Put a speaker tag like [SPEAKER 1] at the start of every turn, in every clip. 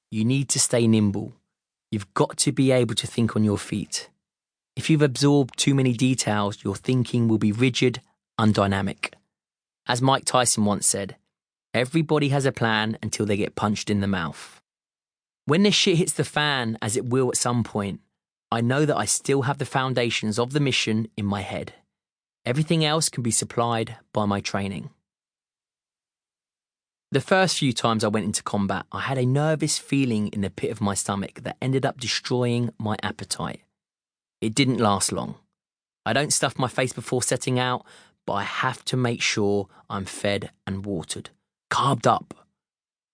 [SPEAKER 1] You need to stay nimble. You've got to be able to think on your feet. If you've absorbed too many details, your thinking will be rigid, undynamic. As Mike Tyson once said, everybody has a plan until they get punched in the mouth. When this shit hits the fan, as it will at some point, I know that I still have the foundations of the mission in my head. Everything else can be supplied by my training. The first few times I went into combat, I had a nervous feeling in the pit of my stomach that ended up destroying my appetite. It didn't last long. I don't stuff my face before setting out, but I have to make sure I'm fed and watered, carved up.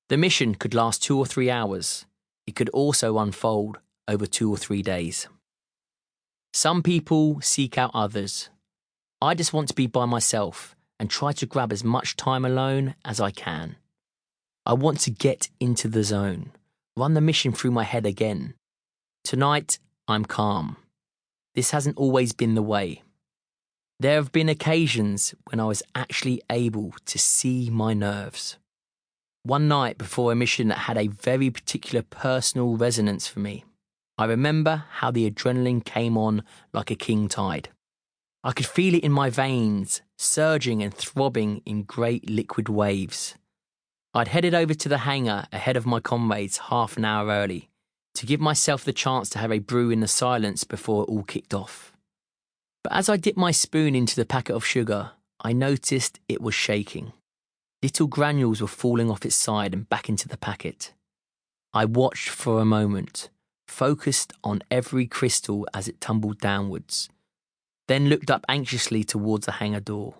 [SPEAKER 1] The mission could last 2 or 3 hours. It could also unfold over 2 or 3 days. Some people seek out others. I just want to be by myself and try to grab as much time alone as I can. I want to get into the zone, run the mission through my head again. Tonight, I'm calm. This hasn't always been the way. There have been occasions when I was actually able to see my nerves. One night before a mission that had a very particular personal resonance for me, I remember how the adrenaline came on like a king tide. I could feel it in my veins, surging and throbbing in great liquid waves. I'd headed over to the hangar ahead of my comrades half an hour early to give myself the chance to have a brew in the silence before it all kicked off. But as I dipped my spoon into the packet of sugar, I noticed it was shaking. Little granules were falling off its side and back into the packet. I watched for a moment, focused on every crystal as it tumbled downwards, then looked up anxiously towards the hangar door.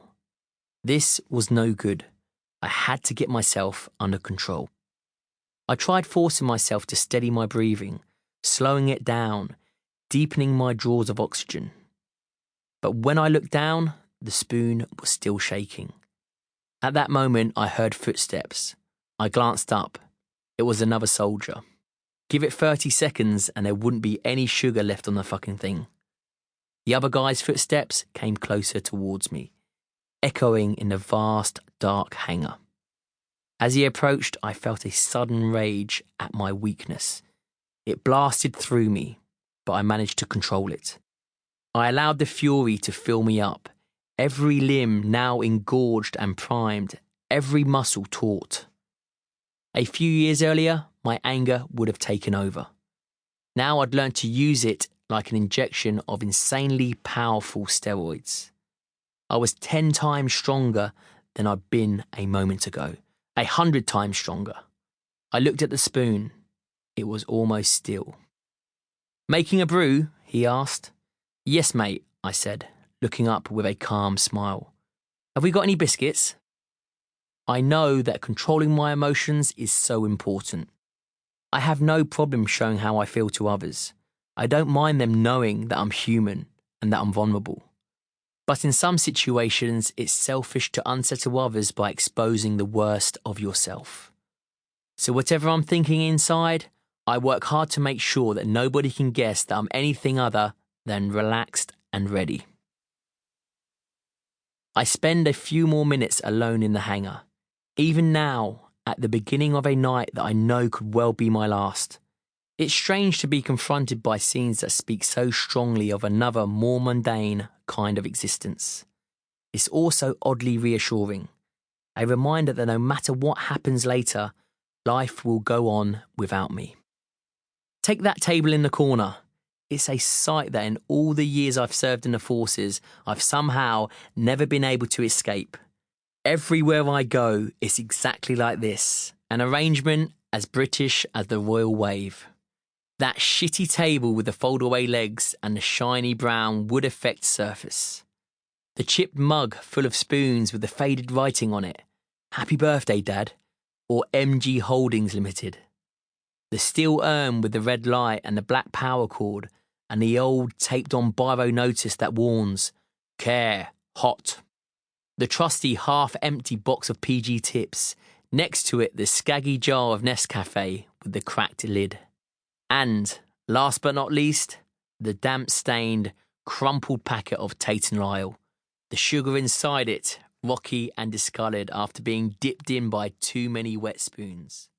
[SPEAKER 1] This was no good. I had to get myself under control. I tried forcing myself to steady my breathing, slowing it down, deepening my draws of oxygen. But when I looked down, the spoon was still shaking. At that moment, I heard footsteps. I glanced up. It was another soldier. Give it 30 seconds and there wouldn't be any sugar left on the fucking thing. The other guy's footsteps came closer towards me, echoing in the vast, dark hangar. As he approached, I felt a sudden rage at my weakness. It blasted through me, but I managed to control it. I allowed the fury to fill me up, every limb now engorged and primed, every muscle taut. A few years earlier, my anger would have taken over. Now I'd learned to use it like an injection of insanely powerful steroids. I was 10 times stronger than I'd been a moment ago, 100 times stronger. I looked at the spoon. It was almost still. "Making a brew?" he asked. "Yes, mate," I said, looking up with a calm smile. "Have we got any biscuits?" I know that controlling my emotions is so important. I have no problem showing how I feel to others. I don't mind them knowing that I'm human and that I'm vulnerable. But in some situations, it's selfish to unsettle others by exposing the worst of yourself. So whatever I'm thinking inside, I work hard to make sure that nobody can guess that I'm anything other than relaxed and ready. I spend a few more minutes alone in the hangar. Even now, at the beginning of a night that I know could well be my last. It's strange to be confronted by scenes that speak so strongly of another, more mundane kind of existence. It's also oddly reassuring. A reminder that no matter what happens later, life will go on without me. Take that table in the corner. It's a sight that in all the years I've served in the forces, I've somehow never been able to escape. Everywhere I go, it's exactly like this. An arrangement as British as the Royal Wave. That shitty table with the fold-away legs and the shiny brown wood-effect surface. The chipped mug full of spoons with the faded writing on it. "Happy birthday, Dad," or MG Holdings Limited. The steel urn with the red light and the black power cord, and the old taped-on biro notice that warns, "Care, hot." The trusty half-empty box of PG Tips. Next to it, the scaggy jar of Nescafe with the cracked lid. And, last but not least, the damp-stained, crumpled packet of Tate & Lyle. The sugar inside it, rocky and discoloured after being dipped in by too many wet spoons.